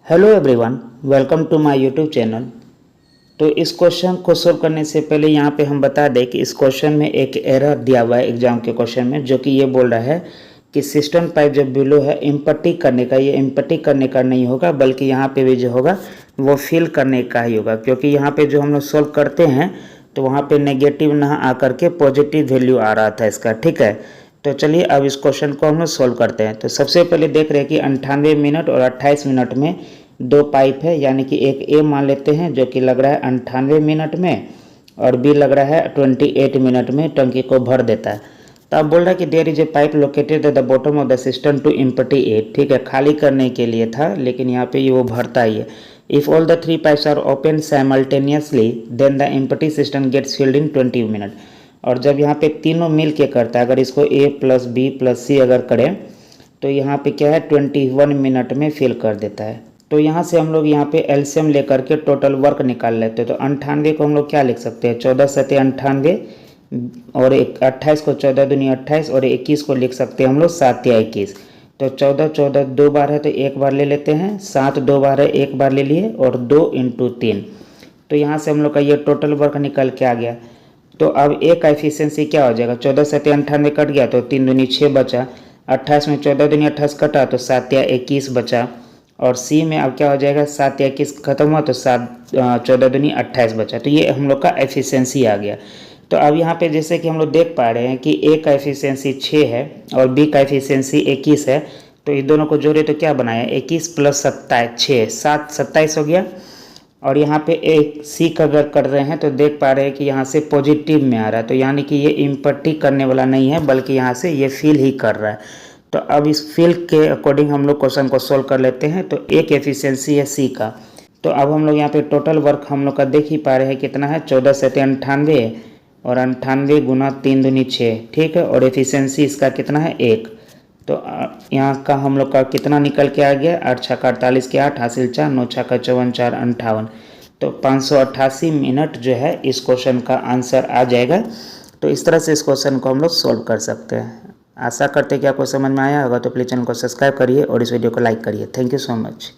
Hello everyone, welcome to my YouTube channel. तो इस question को सोल्व करने से पहले यहाँ पे हम बता दें कि इस क्वेश्चन में एक एरर दिया हुआ है एग्जाम के क्वेश्चन में, जो कि ये बोल रहा है कि सिस्टम पाइप जो बिलो है इम्पट्टी करने का, ये इम्पट्टी करने का नहीं होगा बल्कि यहाँ पे भी जो होगा वो फिल करने का ही होगा, क्योंकि यहाँ पे जो हम लोग सोल्व करते हैं तो वहाँ पे नेगेटिव ना आकर के पॉजिटिव वैल्यू आ रहा था इसका। ठीक है, तो चलिए अब इस क्वेश्चन को हम लोग सोल्व करते हैं। तो सबसे पहले देख रहे हैं कि 98 मिनट और 28 मिनट में दो पाइप है, यानी कि एक ए मान लेते हैं जो कि लग रहा है 98 मिनट में और बी लग रहा है 28 मिनट में टंकी को भर देता है। तो अब बोल रहा है कि there is a pipe located at the bottom of the system to empty it. ठीक है, खाली करने के लिए था, लेकिन यहाँ पे ये वो भरता ही है। If all the three pipes are open simultaneously then the empty system gets filled in 20 minute. और जब यहाँ पे तीनों मिल के करता है, अगर इसको ए प्लस बी प्लस सी अगर करें तो यहाँ पे क्या है 21 मिनट में फिल कर देता है। तो यहाँ से हम लोग यहाँ पे एलसीएम लेकर के टोटल वर्क निकाल लेते हैं। तो 98 को हम लोग क्या लिख सकते हैं, 14 सते 98 और 28 को 14 दूनी 28 और 21 को लिख सकते हैं हम लोग 7 या 21। तो 14 दो बार है तो एक बार ले लेते हैं, 7 दो बार है एक बार ले लिए और 2 × 3। तो यहाँ से हम लोग का ये टोटल वर्क निकल के आ गया। तो अब ए का एफिशिएंसी क्या हो जाएगा, 14 सते 98 कट गया तो 3 दूनी 6 बचा, 28 में 14 दूनी 28 कटा तो 7 या 21 बचा, और सी में अब क्या हो जाएगा 7 या 21 खत्म हुआ तो 14 दूनी 28 बचा। तो ये हम लोग का एफिशिएंसी आ गया। तो अब यहाँ पे जैसे कि हम लोग देख पा रहे हैं कि ए का एफिशिएंसी 6 है और बी का एफिशिएंसी 21 है। तो इन दोनों को जोड़े तो क्या बनाया, 21 + 27 6 7 27 हो गया। और यहाँ पे एक सी का अगर कर रहे हैं तो देख पा रहे हैं कि यहाँ से पॉजिटिव में आ रहा है, तो यानी कि ये इम्पट्टी करने वाला नहीं है बल्कि यहाँ से ये फिल ही कर रहा है। तो अब इस फिल के अकॉर्डिंग हम लोग क्वेश्चन को सोल्व कर लेते हैं। तो एक एफिशिएंसी है सी का। तो अब हम लोग यहाँ पे टोटल वर्क हम लोग का देख ही पा रहे हैं कितना है, 14 सते 98 और 98 गुना 3 दूनी 6। ठीक है, और एफिशिएंसी इसका कितना है 1। तो यहाँ का हम लोग का कितना निकल के आ गया, 8 × 48 के 8 हासिल 4, 9 × 6 = 54 4 58। तो 588 मिनट जो है इस क्वेश्चन का आंसर आ जाएगा। तो इस तरह से इस क्वेश्चन को हम लोग सोल्व कर सकते हैं। आशा करते हैं कि आपको समझ में आया होगा। तो प्लीज़ चैनल को सब्सक्राइब करिए और इस वीडियो को लाइक करिए। Thank you so much.